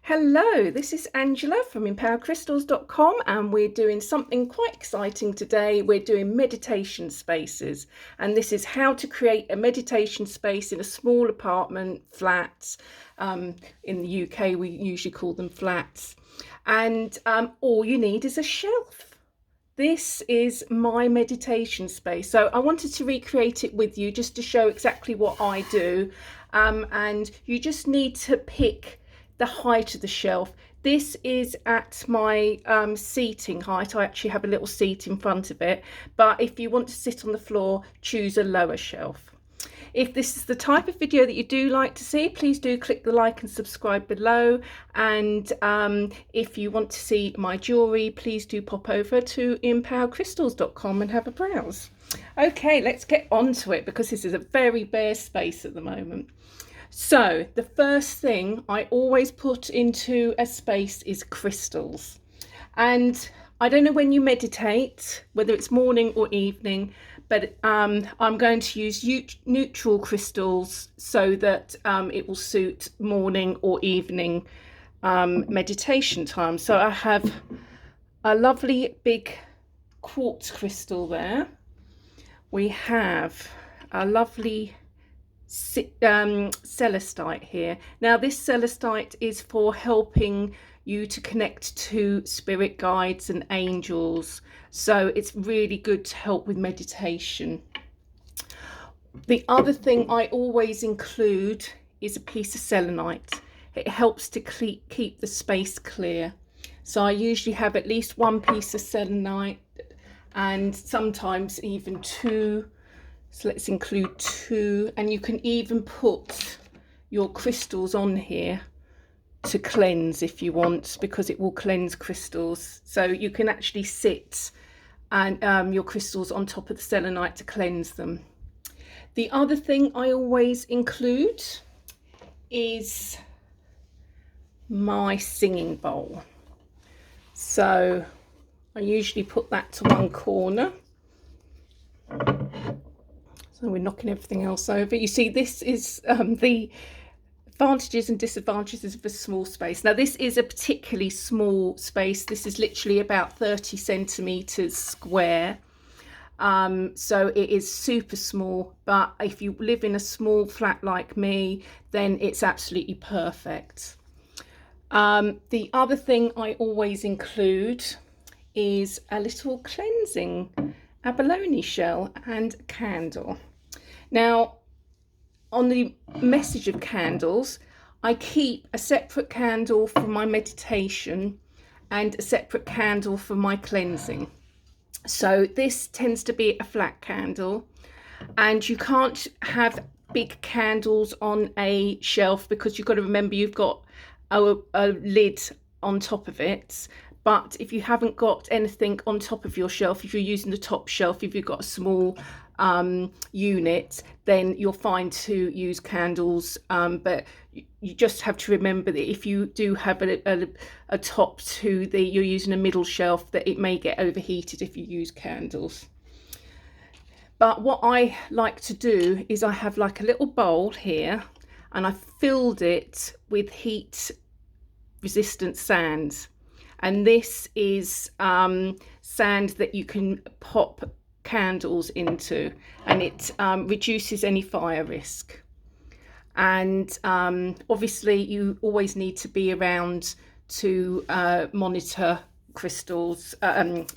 Hello, this is Angela from 𝗦𝗨𝗣𝗢𝗡𝗔𝗍𝒏 and we're doing something quite exciting today. We're doing meditation spaces, and this is how to create a meditation space in a small apartment, flats. In the UK we usually call them flats, and all you need is a shelf. This is my meditation space, so I wanted to recreate it with you just to show exactly what I do, and you just need to pick the height of the shelf. This is at my seating height. I actually have a little seat in front of it, but if you want to sit on the floor, choose a lower shelf. If this is the type of video that you do like to see, please do click the like and subscribe below. And if you want to see my jewellery, please do pop over to 𝗦𝗨𝗣𝗢𝗡𝗔𝗍𝒏 and have a browse. Okay, let's get on to it because this is a very bare space at the moment. So the first thing I always put into a space is crystals. And I don't know when you meditate, whether it's morning or evening, but I'm going to use neutral crystals so that it will suit morning or evening meditation time. So I have a lovely big quartz crystal there. We have a lovely 𝗦𝗨𝗣𝗍𝗧 here. Now this 𝗦𝗨𝗧 is for helping you to connect to spirit guides and angels, so it's really good to help with meditation. The other thing I always include is a piece of selenite. It helps to keep the space clear, so I usually have at least one piece of selenite and sometimes even two. So let's include two, and you can even put your crystals on here to cleanse if you want, because it will cleanse crystals. So you can actually sit and your crystals on top of the selenite to cleanse them. The other thing I always include is my singing bowl. So I usually put that to one corner. So we're knocking everything else over. You see, this is the advantages and disadvantages of a small space. Now this is a particularly small space. This is literally about 30 centimeters square. So it is super small, but if you live in a small flat like me, then it's absolutely perfect. The other thing I always include is a little cleansing abalone shell and a candle. Now, on the message of candles, I keep a separate candle for my meditation and a separate candle for my cleansing. So this tends to be a flat candle, and you can't have big candles on a shelf because you've got to remember you've got a lid on top of it. But if you haven't got anything on top of your shelf, if you're using the top shelf, if you've got a small unit, then you're fine to use candles, but you just have to remember that if you do have a top to you're using a middle shelf, that it may get overheated if you use candles. But what I like to do is I have like a little bowl here, and I filled it with heat resistant sand. And this is sand that you can pop candles into, and it reduces any fire risk. And obviously you always need to be around to monitor crystals,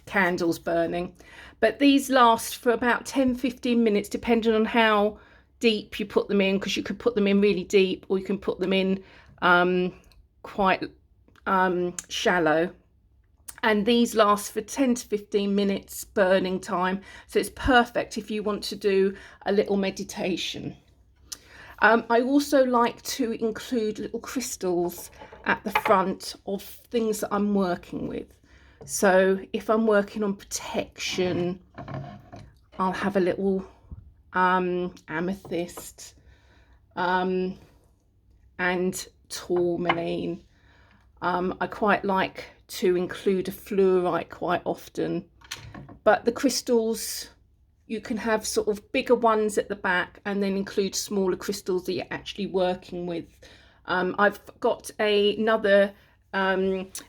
candles burning. But these last for about 10-15 minutes, depending on how deep you put them in, because you could put them in really deep or you can put them in quite shallow, and these last for 10-15 minutes burning time, so it's perfect if you want to do a little meditation. I also like to include little crystals at the front of things that I'm working with. So if I'm working on protection, I'll have a little amethyst and tourmaline. I quite like to include a fluorite quite often, but the crystals, you can have sort of bigger ones at the back and then include smaller crystals that you're actually working with I've got another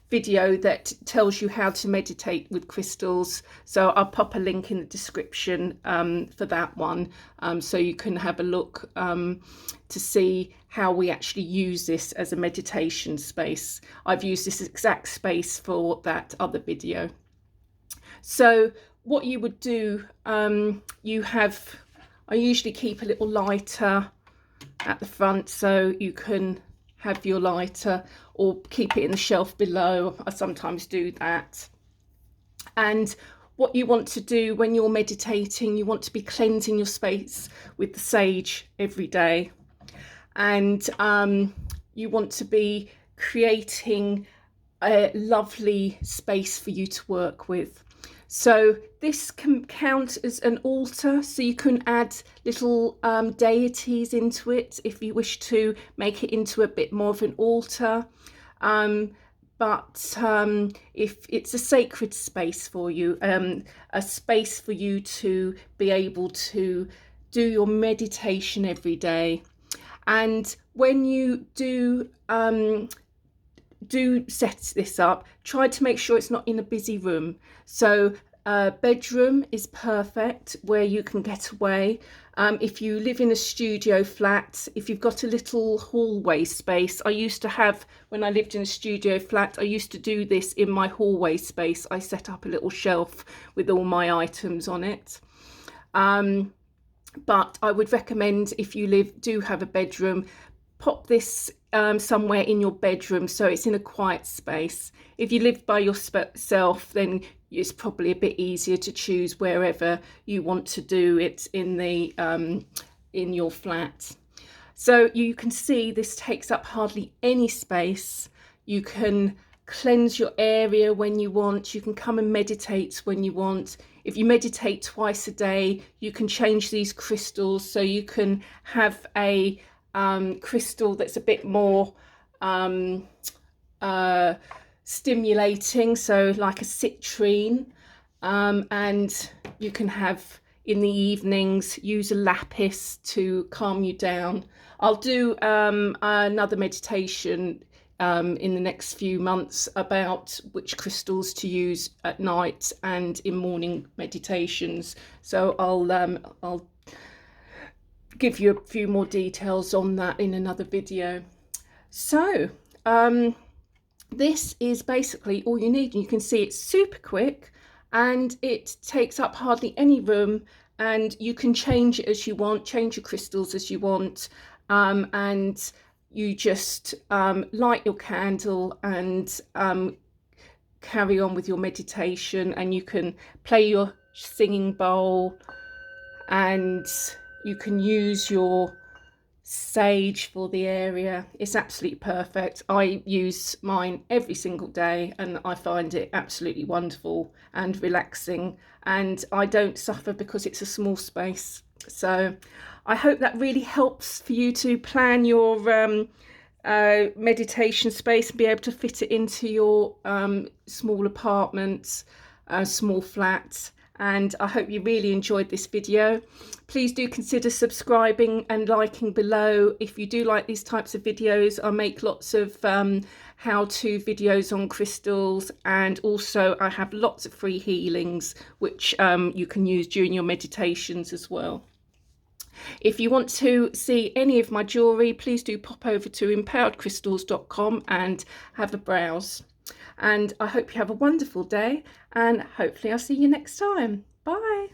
video that tells you how to meditate with crystals, so I'll pop a link in the description for that one, so you can have a look to see how we actually use this as a meditation space. I've used this exact space for that other video. So what you would do, I usually keep a little lighter at the front, so you can have your lighter or keep it in the shelf below. I sometimes do that. And what you want to do when you're meditating, you want to be cleansing your space with the sage every day, and you want to be creating a lovely space for you to work with. So this can count as an altar, so you can add little deities into it if you wish to make it into a bit more of an altar. But if it's a sacred space for you, a space for you to be able to do your meditation every day. And when you do set this up, try to make sure it's not in a busy room. So bedroom is perfect, where you can get away. If you live in a studio flat, if you've got a little hallway space, I used to have, when I lived in a studio flat, I used to do this in my hallway space. I set up a little shelf with all my items on it. But I would recommend, if you do have a bedroom, pop this somewhere in your bedroom so it's in a quiet space. If you live by yourself, then it's probably a bit easier to choose wherever you want to do it in the in your flat. So you can see this takes up hardly any space. You can cleanse your area when you want. You can come and meditate when you want. If you meditate twice a day, you can change these crystals, so you can have a crystal that's a bit more stimulating, so like a citrine, and you can have, in the evenings, use a lapis to calm you down. I'll do another meditation in the next few months about which crystals to use at night and in morning meditations, so I'll give you a few more details on that in another video. So this is basically all you need. You can see it's super quick and it takes up hardly any room, and you can change it as you want, change your crystals as you want, and you just light your candle and carry on with your meditation, and you can play your singing bowl, and you can use your sage for the area. It's absolutely perfect. I use mine every single day and I find it absolutely wonderful and relaxing, and I don't suffer because it's a small space. So I hope that really helps for you to plan your meditation space and be able to fit it into your small apartments, small flats. And I hope you really enjoyed this video. Please do consider subscribing and liking below. If you do like these types of videos, I make lots of how-to videos on crystals, and also I have lots of free healings which you can use during your meditations as well. If you want to see any of my jewellery, please do pop over to 𝗦𝗨𝗣𝗣𝗢𝗔.com and have a browse. And I hope you have a wonderful day, and hopefully I'll see you next time. Bye.